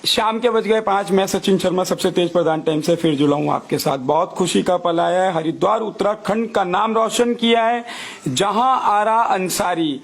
शाम के बज गए 5। मैं सचिन शर्मा सबसे तेज प्रधान टाइम से फिर जुड़ा हूं आपके साथ। बहुत खुशी का पल आया है। हरिद्वार उत्तराखंड का नाम रोशन किया है। जहां आरा अंसारी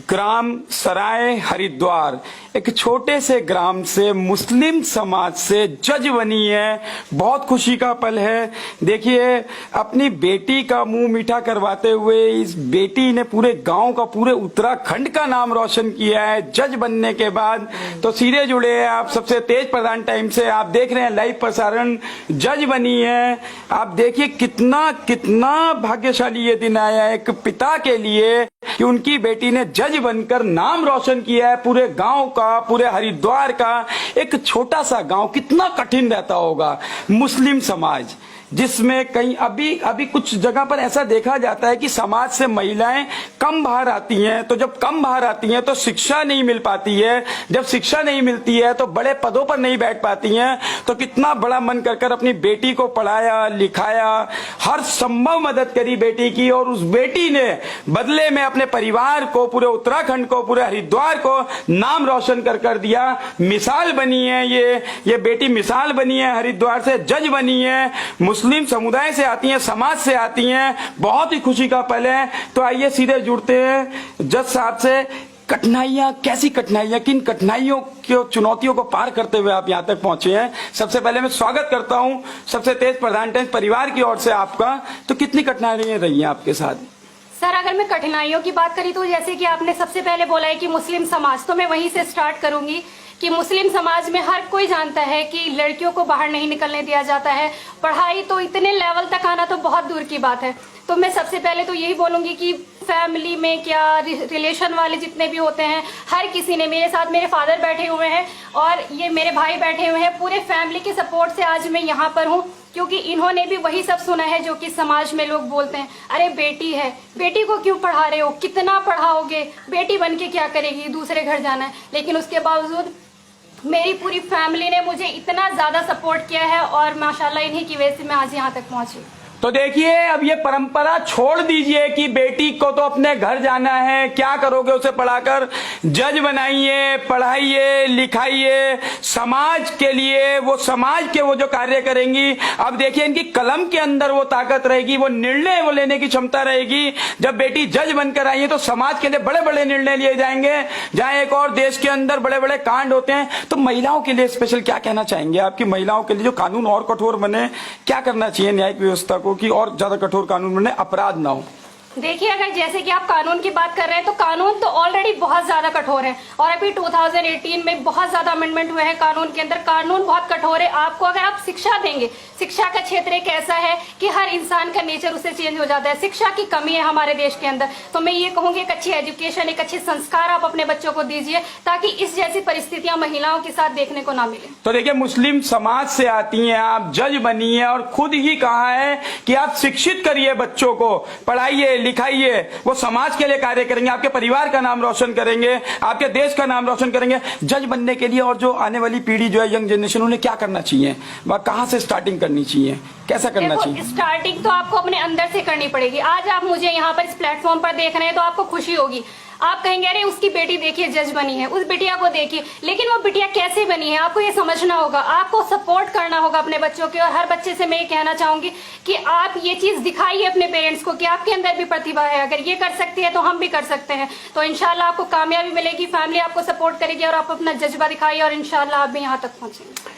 ग्राम सराय हरिद्वार एक छोटे से ग्राम से मुस्लिम समाज से जज बनी है। बहुत खुशी का पल है। देखिए, अपनी बेटी का मुंह मीठा करवाते हुए इस बेटी ने पूरे गांव का, पूरे उत्तराखंड का नाम रोशन किया है। जज बनने के बाद तो सीधे जुड़े हैं आप सबसे तेज प्रधान टाइम से। आप देख रहे हैं लाइव प्रसारण। जज बनी है। आप देखिए कितना कितना भाग्यशाली ये दिन आया है एक पिता के लिए कि उनकी बेटी ने जज बनकर नाम रोशन किया है। पूरे गांव का, पूरे हरिद्वार का, एक छोटा सा गांव कितना कठिन रहता होगा। मुस्लिम समाज जिसमें कहीं अभी कुछ जगह पर ऐसा देखा जाता है कि समाज से महिलाएं कम बाहर आती हैं। तो जब कम बाहर आती हैं तो शिक्षा नहीं मिल पाती है। जब शिक्षा नहीं मिलती है तो बड़े पदों पर नहीं बैठ पाती हैं। तो कितना बड़ा मन कर अपनी बेटी को पढ़ाया लिखाया, हर संभव मदद करी बेटी की। और उस बेटी ने बदले में अपने परिवार को, पूरे उत्तराखंड को, पूरे हरिद्वार को नाम रोशन कर दिया। मिसाल बनी है ये बेटी मिसाल बनी है। हरिद्वार से जज बनी है। मुस्लिम समुदाय से आती हैं, समाज से आती हैं। बहुत ही खुशी का पल है। तो आइए सीधे जुड़ते हैं जज साहब से। कठिनाइयां, कैसी कठिनाइयां, किन कठिनाइयों की चुनौतियों को पार करते हुए आप यहां तक पहुंचे हैं? सबसे पहले मैं स्वागत करता हूं सबसे तेज प्रधान टाइम्स परिवार की ओर से आपका। तो कितनी कठिनाइयां रही हैं आपके साथ? सर, अगर मैं कठिनाइयों की बात करी तो जैसे कि आपने सबसे पहले बोला है कि मुस्लिम समाज, तो मैं वहीं से स्टार्ट करूंगी कि मुस्लिम समाज में हर कोई जानता है कि लड़कियों को बाहर नहीं निकलने दिया जाता है। पढ़ाई तो इतने लेवल तक आना तो बहुत दूर की बात है। तो मैं सबसे पहले तो यही बोलूंगी कि फैमिली में क्या रिलेशन वाले जितने भी होते हैं, हर किसी ने, मेरे साथ मेरे फादर बैठे हुए हैं और ये मेरे भाई बैठे हुए हैं, पूरे फैमिली के सपोर्ट से आज मैं यहाँ पर हूँ। क्योंकि इन्होंने भी वही सब सुना है जो कि समाज में लोग बोलते हैं, अरे बेटी है, बेटी को क्यों पढ़ा रहे हो, कितना पढ़ाओगे, बेटी बन के क्या करेगी, दूसरे घर जाना है। लेकिन उसके बावजूद मेरी पूरी फैमिली ने मुझे इतना ज्यादा सपोर्ट किया है और माशाल्लाह इन्हीं की वजह से मैं आज यहाँ तक पहुंची। तो देखिए, अब ये परंपरा छोड़ दीजिए कि बेटी को तो अपने घर जाना है, क्या करोगे उसे पढ़ाकर। जज बनाइए, पढ़ाइए, लिखाइए, समाज के लिए, वो समाज के वो जो कार्य करेंगी। अब देखिए, इनकी कलम के अंदर वो ताकत रहेगी, वो निर्णय वो लेने की क्षमता रहेगी। जब बेटी जज बनकर आई है तो समाज के लिए बड़े बड़े निर्णय लिए जाएंगे। जहां एक और देश के अंदर बड़े बड़े कांड होते हैं, तो महिलाओं के लिए स्पेशल क्या कहना चाहेंगे? आपकी महिलाओं के लिए जो कानून और कठोर बने, क्या करना चाहिए न्यायिक व्यवस्था को कि और ज्यादा कठोर कानून बने, अपराध ना हो? देखिए, अगर जैसे कि आप कानून की बात कर रहे हैं तो कानून तो ऑलरेडी बहुत ज्यादा कठोर है और अभी 2018 में बहुत ज्यादा अमेंडमेंट हुए हैं कानून के अंदर। कानून बहुत कठोर है। आपको अगर आप शिक्षा देंगे, शिक्षा का क्षेत्र एक ऐसा है कि हर इंसान का नेचर उससे चेंज हो जाता है। शिक्षा की कमी है हमारे देश के अंदर। तो मैं ये कहूंगी एक अच्छी एजुकेशन, एक अच्छे संस्कार आप अपने बच्चों को दीजिए ताकि इस जैसी परिस्थितियां महिलाओं के साथ देखने को ना मिले। तो देखिए, मुस्लिम समाज से आती हैं आप, जज बनी है और खुद ही कहा है कि आप शिक्षित करिए बच्चों को, पढ़ाइए लिखाइए, वो समाज के लिए कार्य करेंगे, आपके परिवार का नाम रोशन करेंगे, आपके देश का नाम रोशन करेंगे। जज बनने के लिए और जो आने वाली पीढ़ी जो है, यंग जनरेशन, उन्हें क्या करना चाहिए? वह कहां से स्टार्टिंग करनी चाहिए, कैसा करना चाहिए? स्टार्टिंग तो आपको अपने अंदर से करनी पड़ेगी। आज आप मुझे यहाँ पर इस प्लेटफॉर्म पर देख रहे हैं तो आपको खुशी होगी। आप कहेंगे अरे उसकी बेटी देखिए जज बनी है, उस बिटिया को देखिए, लेकिन वो बिटिया कैसे बनी है आपको ये समझना होगा। आपको सपोर्ट करना होगा अपने बच्चों के। और हर बच्चे से मैं ये कहना चाहूंगी कि आप ये चीज दिखाइए अपने पेरेंट्स को कि आपके अंदर भी प्रतिभा है, अगर ये कर सकती है तो हम भी कर सकते हैं। तो इंशाल्लाह आपको कामयाबी मिलेगी, फैमिली आपको सपोर्ट करेगी और आप अपना जज्बा दिखाइए और इंशाल्लाह आप भी यहाँ तक पहुंचेंगे।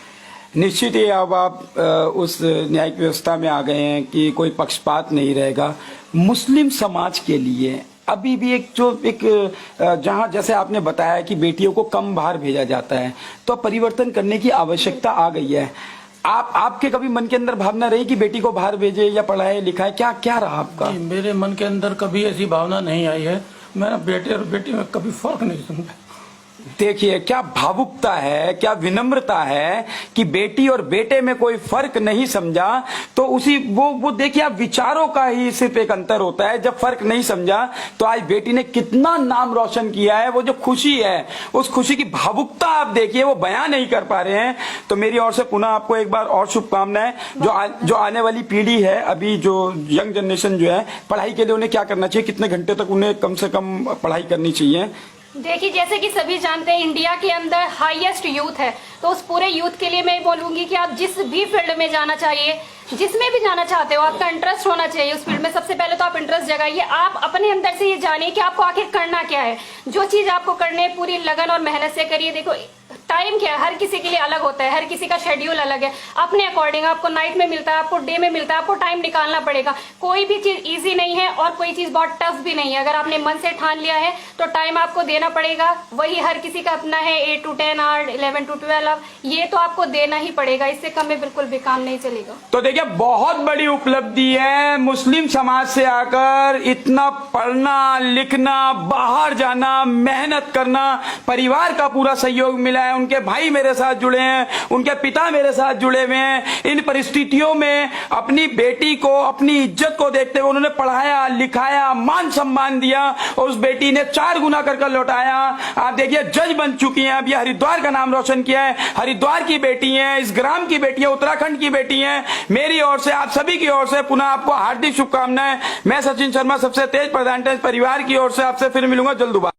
निश्चित ही अब आप उस न्यायिक व्यवस्था में आ गए हैं कि कोई पक्षपात नहीं रहेगा। मुस्लिम समाज के लिए अभी भी एक जहां जैसे आपने बताया कि बेटियों को कम बाहर भेजा जाता है, तो परिवर्तन करने की आवश्यकता आ गई है। आपके कभी मन के अंदर भावना रही कि बेटी को बाहर भेजे या पढ़ाए लिखाए, क्या रहा आपका? मेरे मन के अंदर कभी ऐसी भावना नहीं आई है। मैं बेटे और बेटी में कभी फर्क नहीं समझा। देखिए, क्या भावुकता है, क्या विनम्रता है कि बेटी और बेटे में कोई फर्क नहीं समझा। तो उसी वो देखिए, आप विचारों का ही सिर्फ एक अंतर होता है। जब फर्क नहीं समझा तो आज बेटी ने कितना नाम रोशन किया है। वो जो खुशी है, उस खुशी की भावुकता आप देखिए, वो बयान नहीं कर पा रहे हैं। तो मेरी ओर से पुनः आपको एक बार और शुभकामनाएं। जो आने वाली पीढ़ी है, अभी जो यंग जनरेशन जो है, पढ़ाई के लिए उन्हें क्या करना चाहिए? कितने घंटे तक उन्हें कम से कम पढ़ाई करनी चाहिए? देखिए, जैसे कि सभी जानते हैं इंडिया के अंदर हाईएस्ट यूथ है, तो उस पूरे यूथ के लिए मैं बोलूंगी कि आप जिस भी फील्ड में जाना चाहिए, जिसमें भी जाना चाहते हो, आपका इंटरेस्ट होना चाहिए उस फील्ड में। सबसे पहले तो आप इंटरेस्ट जगाइए, आप अपने अंदर से ये जानिए कि आपको आखिर करना क्या है। जो चीज आपको करनी है पूरी लगन और मेहनत से करिए। देखो, टाइम क्या है, हर किसी के लिए अलग होता है, हर किसी का शेड्यूल अलग है। अपने अकॉर्डिंग आपको नाइट में मिलता है, आपको डे में मिलता है, आपको टाइम निकालना पड़ेगा। कोई भी चीज इजी नहीं है और कोई चीज बहुत टफ भी नहीं है। अगर आपने मन से ठान लिया है तो टाइम आपको देना पड़ेगा। वही हर किसी का अपना है, 8 to 10 आवर, 11 to 12, ये तो आपको देना ही पड़ेगा। इससे कम में बिल्कुल भी काम नहीं चलेगा। तो देखिए, बहुत बड़ी उपलब्धि है मुस्लिम समाज से आकर इतना पढ़ना लिखना, बाहर जाना, मेहनत करना, परिवार का पूरा सहयोग मिला है। उनके भाई मेरे साथ जुड़े हैं, उनके पिता मेरे साथ जुड़े हुए हैं। इन परिस्थितियों में अपनी बेटी को, अपनी इज्जत को देखते हुए उन्होंने पढ़ाया लिखाया, मान सम्मान दिया और उस बेटी ने 4 गुना कर लौटाया। आप देखिए, जज बन चुकी हैं, अब ये हरिद्वार का नाम रोशन किया है। हरिद्वार की बेटी है, इस ग्राम की बेटी है, उत्तराखंड की बेटी है। मेरी ओर से, आप सभी की ओर से पुनः आपको हार्दिक शुभकामनाएं। मैं सचिन शर्मा, सबसे तेज प्रधान परिवार की ओर से आपसे फिर मिलूंगा जल्द दोबारा।